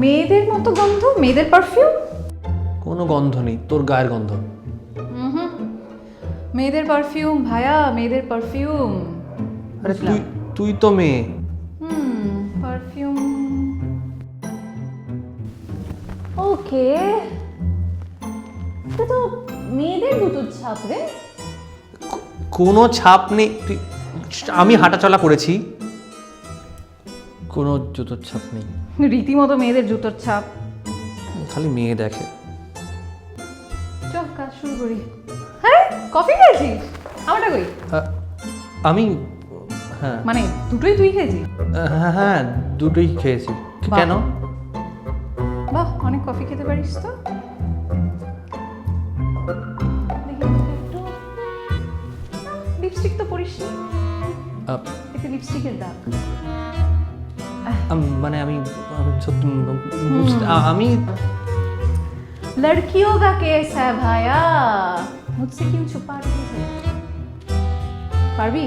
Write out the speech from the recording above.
মেয়েদের মতো গন্ধ, মেয়েদের পারফিউম। কোনো গন্ধ নেই, তোর গায়ের গন্ধ। মেয়েদের পারফিউম ভাইয়া, মেয়েদের পারফিউম। আরে তুই তুই তো মেয়ে। পারফিউম। ওকে, এটা তো মেয়েদের জুতোর ছাপ রে। কোনো ছাপ নেই। আমি হাঁটাচলা করেছি, কোনো জুতোর ছাপ নেই। রীতিমতো মেয়েদের জুতোর ছাপ। খালি মেয়ে দেখে। চল কাজ শুরু করি। হ্যাঁ, কফি খেয়েছিস? আমারটা কই? আমি হ্যাঁ মানে দুটোই তুই খেয়েছিস? হ্যাঁ হ্যাঁ দুটোই খেয়েছি। বাহ। কেন? বাহ, অনেক কফি খেতে পারিস তো। দেখি একটু লিপস্টিক তো পরিস নি। এতে লিপস্টিকের দাগ। মানে আমি আমি সত্যি আমি लड़कियों का केस है भाया, मुझसे क्यों छुपा रही है? पारबी